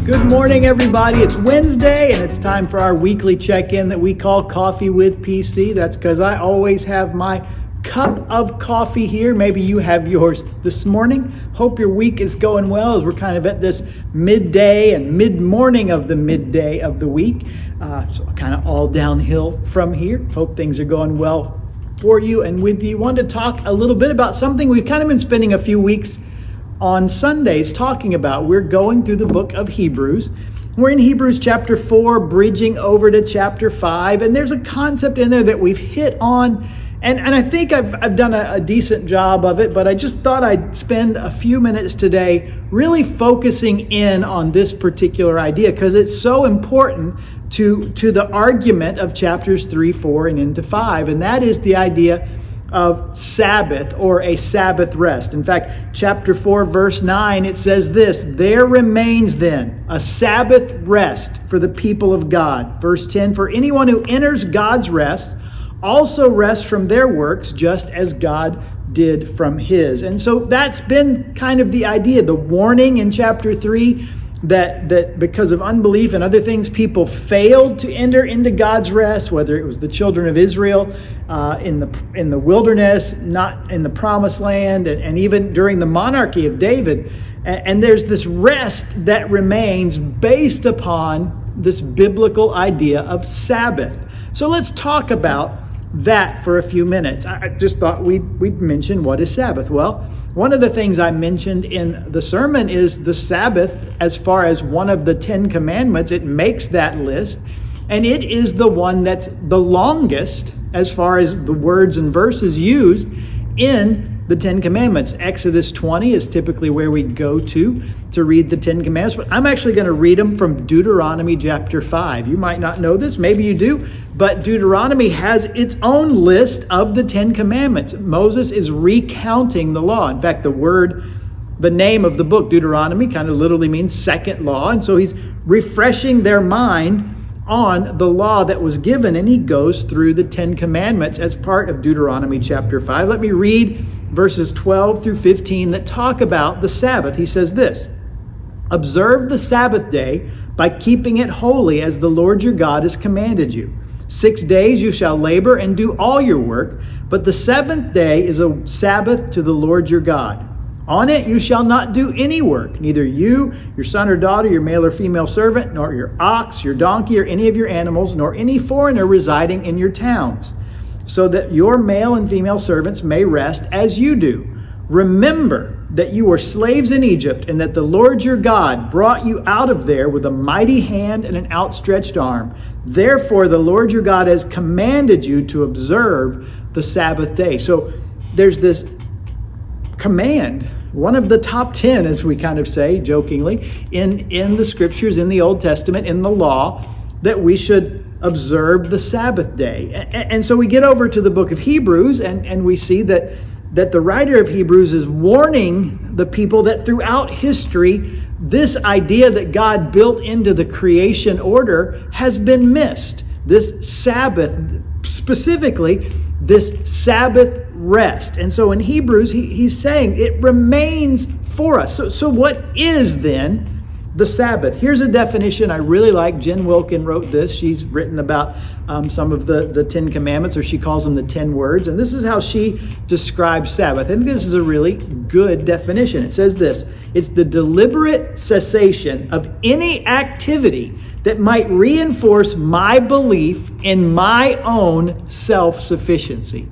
Good morning, everybody. It's Wednesday, and it's time for our weekly check-in that we call Coffee with PC. That's because I always have my cup of coffee here. Maybe you have yours this morning. Hope your week is going well as we're kind of at this midday and mid-morning of the midday of the week. So kind of all downhill from here. Hope things are going well for you and with you. Wanted to talk a little bit about something we've kind of been spending a few weeks on Sundays talking about. We're going through the book of Hebrews. We're in Hebrews chapter 4, bridging over to chapter 5, and there's a concept in there that we've hit on, and I think I've done a decent job of it, but I just thought I'd spend a few minutes today really focusing in on this particular idea because it's so important to the argument of chapters 3, 4, and into 5, and that is the idea of Sabbath or a Sabbath rest. In fact, chapter 4, verse 9, it says this: "There remains then a Sabbath rest for the people of God." Verse 10, "For anyone who enters God's rest also rests from their works, just as God did from his." And so that's been kind of the idea, the warning in chapter 3, that because of unbelief and other things, people failed to enter into God's rest, whether it was the children of Israel in the wilderness, not in the promised land, and even during the monarchy of David. And there's this rest that remains based upon this biblical idea of Sabbath. So let's talk about that for a few minutes. I just thought we'd mention what is Sabbath. Well, one of the things I mentioned in the sermon is the Sabbath, as far as one of the 10 commandments. It makes that list, and it is the one that's the longest as far as the words and verses used in the 10 commandments. Exodus 20 is typically where we go to read the 10 commandments, but I'm actually going to read them from Deuteronomy chapter 5. You might not know this, maybe you do, but Deuteronomy has its own list of the 10 commandments. Moses is recounting the law. In fact, the name of the book, Deuteronomy, kind of literally means second law, and so he's refreshing their mind on the law that was given, and he goes through the 10 commandments as part of Deuteronomy chapter 5. Let me read verses 12 through 15 that talk about the Sabbath. He says this: "Observe the Sabbath day by keeping it holy, as the Lord your God has commanded you. 6 days you shall labor and do all your work, but the seventh day is a Sabbath to the Lord your God. On it you shall not do any work, neither you, your son or daughter, your male or female servant, nor your ox, your donkey, or any of your animals, nor any foreigner residing in your towns, so that your male and female servants may rest as you do. Remember that you were slaves in Egypt, and that the Lord your God brought you out of there with a mighty hand and an outstretched arm. Therefore the Lord your God has commanded you to observe the Sabbath day." So there's this command, one of the top 10, as we kind of say jokingly, in the scriptures, in the Old Testament, in the law, that we should observe the Sabbath day. And so we get over to the book of Hebrews, and we see that the writer of Hebrews is warning the people that throughout history, this idea that God built into the creation order has been missed. This Sabbath, specifically, this Sabbath rest. And so in Hebrews, he's saying it remains for us. So what is then the Sabbath? Here's a definition I really like. Jen Wilkin wrote this. She's written about some of the 10 commandments, or she calls them the 10 words. And this is how she describes Sabbath. And this is a really good definition. It says this: "It's the deliberate cessation of any activity that might reinforce my belief in my own self-sufficiency."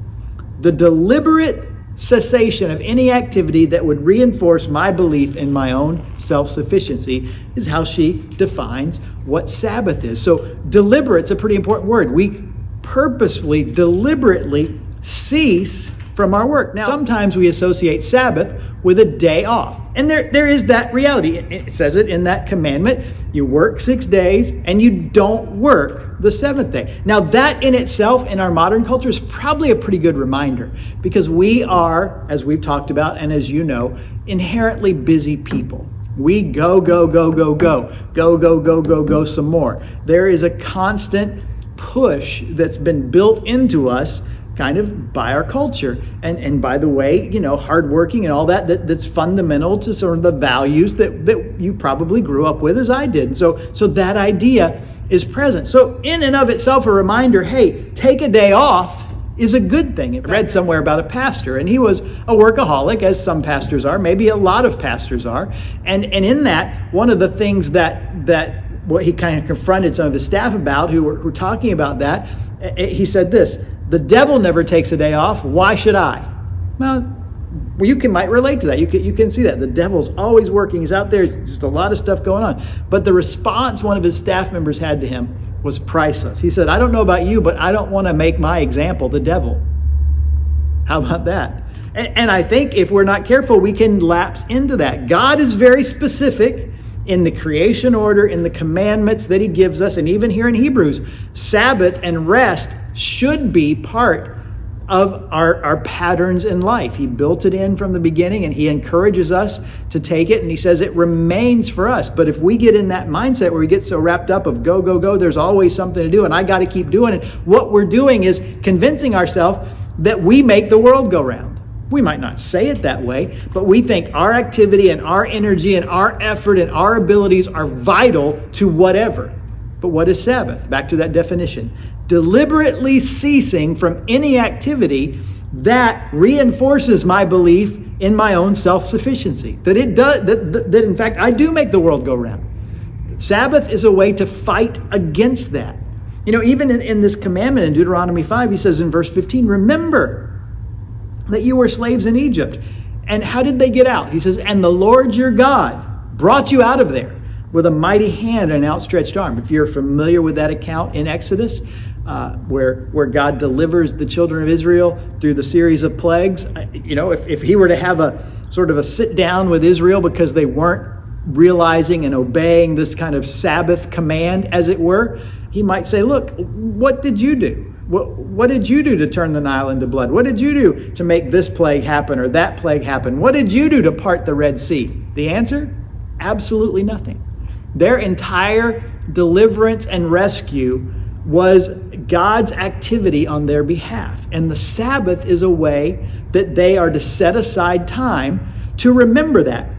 The deliberate cessation of any activity that would reinforce my belief in my own self-sufficiency is how she defines what Sabbath is. So deliberate's a pretty important word. We purposefully, deliberately cease from our work. Now, sometimes we associate Sabbath with a day off. And there is that reality. It says it in that commandment. You work 6 days and you don't work the seventh day. Now that in itself in our modern culture is probably a pretty good reminder, because we are, as we've talked about and as you know, inherently busy people. We go some more. There is a constant push that's been built into us kind of by our culture. And by the way, hardworking and all that's fundamental to sort of the values that you probably grew up with as I did. So that idea is present. So in and of itself, a reminder, hey, take a day off is a good thing. I read somewhere about a pastor, and he was a workaholic, as some pastors are, maybe a lot of pastors are. And in that, one of the things that what he kind of confronted some of his staff about who were talking about that, he said this: the devil never takes a day off. Why should I? Well, you might relate to that. You can see that. The devil's always working. He's out there. There's just a lot of stuff going on. But the response one of his staff members had to him was priceless. He said, I don't know about you, but I don't want to make my example the devil. How about that? And I think if we're not careful, we can lapse into that. God is very specific in the creation order, in the commandments that he gives us, and even here in Hebrews, Sabbath and rest should be part of our patterns in life. He built it in from the beginning, and he encourages us to take it, and he says it remains for us. But if we get in that mindset where we get so wrapped up of go, go, go, there's always something to do, and I got to keep doing it, what we're doing is convincing ourselves that we make the world go round. We might not say it that way, but we think our activity and our energy and our effort and our abilities are vital to whatever. But what is Sabbath? Back to that definition. Deliberately ceasing from any activity that reinforces my belief in my own self-sufficiency. That it does, that in fact I do make the world go round. Sabbath is a way to fight against that. Even in this commandment in Deuteronomy 5, he says in verse 15, remember that you were slaves in Egypt. And how did they get out? He says, and the Lord your God brought you out of there with a mighty hand and an outstretched arm. If you're familiar with that account in Exodus, where God delivers the children of Israel through the series of plagues, if he were to have a sort of a sit down with Israel because they weren't realizing and obeying this kind of Sabbath command, as it were, he might say, look, what did you do? What did you do to turn the Nile into blood? What did you do to make this plague happen or that plague happen? What did you do to part the Red Sea? The answer? Absolutely nothing. Their entire deliverance and rescue was God's activity on their behalf. And the Sabbath is a way that they are to set aside time to remember that.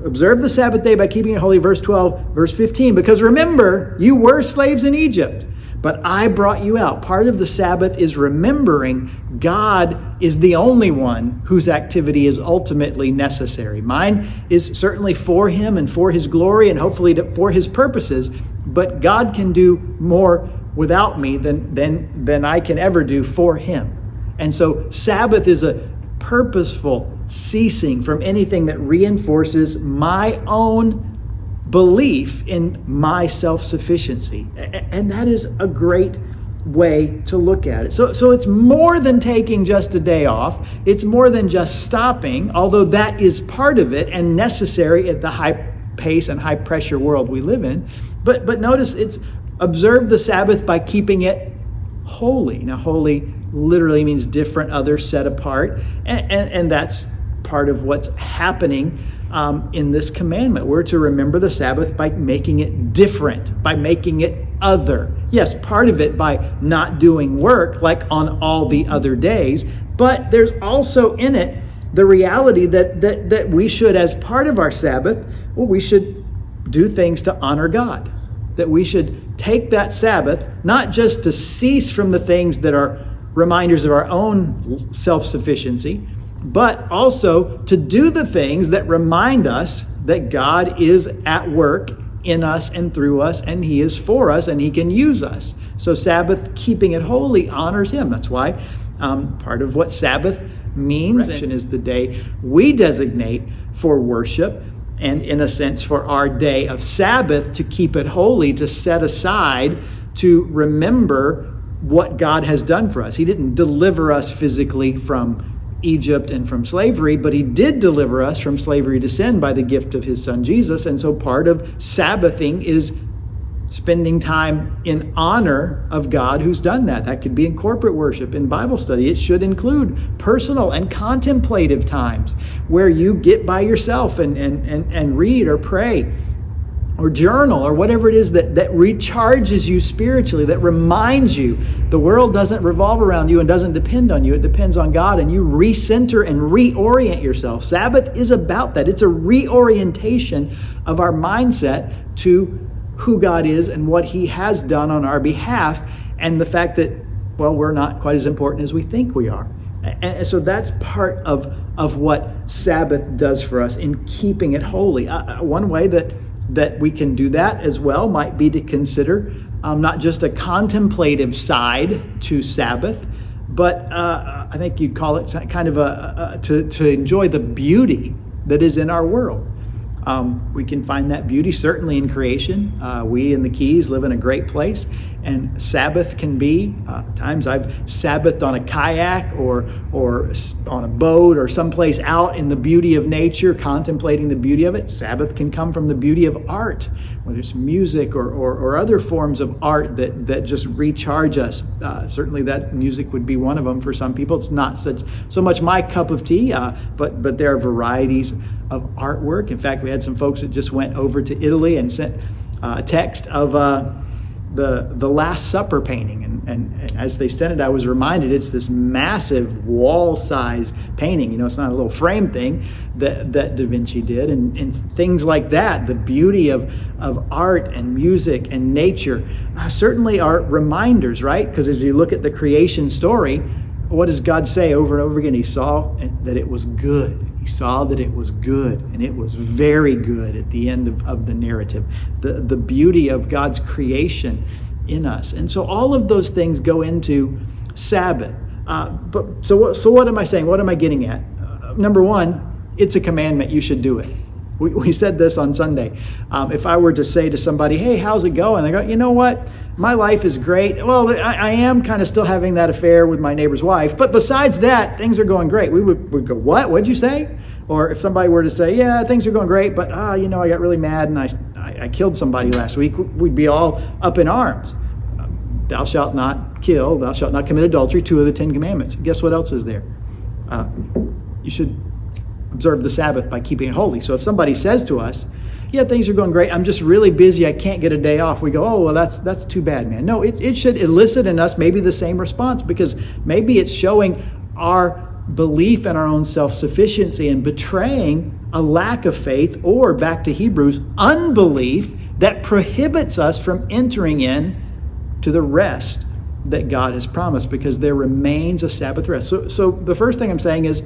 Observe the Sabbath day by keeping it holy, verse 12, verse 15. Because remember, you were slaves in Egypt, but I brought you out. Part of the Sabbath is remembering God is the only one whose activity is ultimately necessary. Mine is certainly for him and for his glory and hopefully for his purposes, but God can do more without me than I can ever do for him. And so Sabbath is a purposeful ceasing from anything that reinforces my own belief in my self-sufficiency. And that is a great way to look at it. So it's more than taking just a day off. It's more than just stopping, although that is part of it and necessary at the high pace and high pressure world we live in. But notice it's observe the Sabbath by keeping it holy. Now, holy literally means different, other, set apart. And that's part of what's happening in this commandment. We're to remember the Sabbath by making it different, by making it other. Yes, part of it by not doing work like on all the other days, but there's also in it the reality that we should, as part of our Sabbath, we should do things to honor God. That we should take that Sabbath, not just to cease from the things that are reminders of our own self-sufficiency, but also to do the things that remind us that God is at work in us and through us, and he is for us, and he can use us. So Sabbath, keeping it holy, honors him. That's why part of what Sabbath means is the day we designate for worship, and in a sense for our day of Sabbath, to keep it holy, to set aside, to remember what God has done for us. He didn't deliver us physically from Egypt and from slavery, but he did deliver us from slavery to sin by the gift of his son Jesus. And so part of Sabbathing is spending time in honor of God who's done that. That could be in corporate worship, in Bible study. It should include personal and contemplative times where you get by yourself and read or pray or journal or whatever it is that recharges you spiritually, that reminds you the world doesn't revolve around you and doesn't depend on you. It depends on God, and you recenter and reorient yourself. Sabbath is about that. It's a reorientation of our mindset to who God is and what He has done on our behalf, and the fact that, well, we're not quite as important as we think we are. And so that's part of what Sabbath does for us in keeping it holy. One way that we can do that as well might be to consider not just a contemplative side to Sabbath, but I think you'd call it kind of to enjoy the beauty that is in our world. We can find that beauty certainly in creation. We in the Keys live in a great place, and Sabbath can be times I've Sabbathed on a kayak or on a boat or someplace out in the beauty of nature, contemplating the beauty of it. Sabbath can come from the beauty of art, whether it's music or other forms of art that just recharge us. Certainly that music would be one of them for some people. It's not so much my cup of tea, but there are varieties of artwork. In fact, we had some folks that just went over to Italy and sent a text of the Last Supper painting, and as they sent it, I was reminded it's this massive wall-size painting. You know, it's not a little frame thing that Da Vinci did, and things like that. The beauty of art and music and nature certainly are reminders, right? Because as you look at the creation story, what does God say over and over again? He saw that it was good. He saw that it was good, and it was very good at the end of the narrative. The beauty of God's creation in us. And so all of those things go into Sabbath. So what am I saying? What am I getting at? Number one, it's a commandment. You should do it. We said this on Sunday. If I were to say to somebody, hey, how's it going? They go, you know what? My life is great. Well, I am kind of still having that affair with my neighbor's wife. But besides that, things are going great. We'd go, what? What'd you say? Or if somebody were to say, yeah, things are going great, but I got really mad and I killed somebody last week, we'd be all up in arms. Thou shalt not kill, thou shalt not commit adultery, 2 of the 10 commandments. Guess what else is there? You should observe the Sabbath by keeping it holy. So if somebody says to us, yeah, things are going great, I'm just really busy, I can't get a day off, we go, oh, well, that's too bad, man. No, it should elicit in us maybe the same response, because maybe it's showing our belief in our own self-sufficiency and betraying a lack of faith, or back to Hebrews, unbelief that prohibits us from entering in to the rest that God has promised, because there remains a Sabbath rest. So the first thing I'm saying is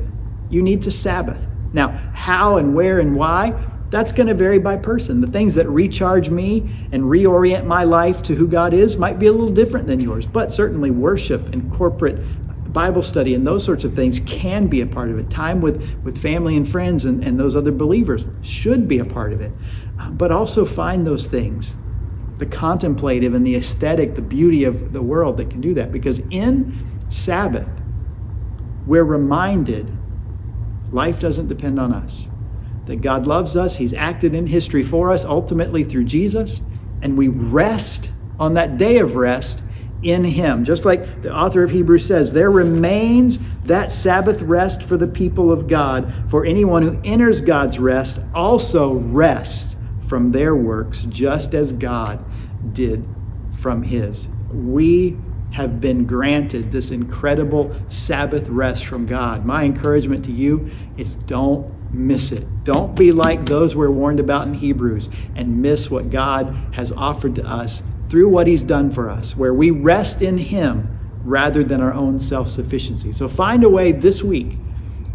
you need to Sabbath. Now, how and where and why, that's going to vary by person. The things that recharge me and reorient my life to who God is might be a little different than yours, but certainly worship and corporate Bible study and those sorts of things can be a part of it. Time with family and friends and those other believers should be a part of it. But also find those things, the contemplative and the aesthetic, the beauty of the world that can do that. Because in Sabbath, we're reminded life doesn't depend on us. That God loves us. He's acted in history for us, ultimately through Jesus. And we rest on that day of rest in Him. Just like the author of Hebrews says, there remains that Sabbath rest for the people of God. For anyone who enters God's rest also rests from their works, just as God did from His. We have been granted this incredible Sabbath rest from God. My encouragement to you is don't miss it. Don't be like those we're warned about in Hebrews and miss what God has offered to us through what He's done for us, where we rest in Him rather than our own self-sufficiency. So find a way this week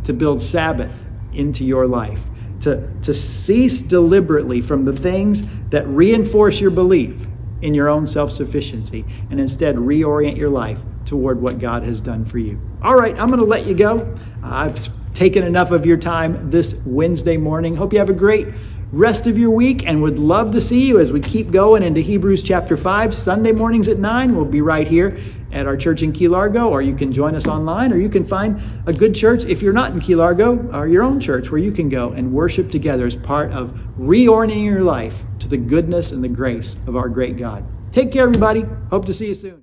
to build Sabbath into your life, to cease deliberately from the things that reinforce your belief in your own self-sufficiency, and instead reorient your life toward what God has done for you. All right, I'm going to let you go. I've taken enough of your time this Wednesday morning. Hope you have a great rest of your week, and would love to see you as we keep going into Hebrews chapter 5. Sunday mornings at 9. We'll be right here at our church in Key Largo, or you can join us online, or you can find a good church if you're not in Key Largo, or your own church where you can go and worship together as part of reorienting your life to the goodness and the grace of our great God. Take care, everybody. Hope to see you soon.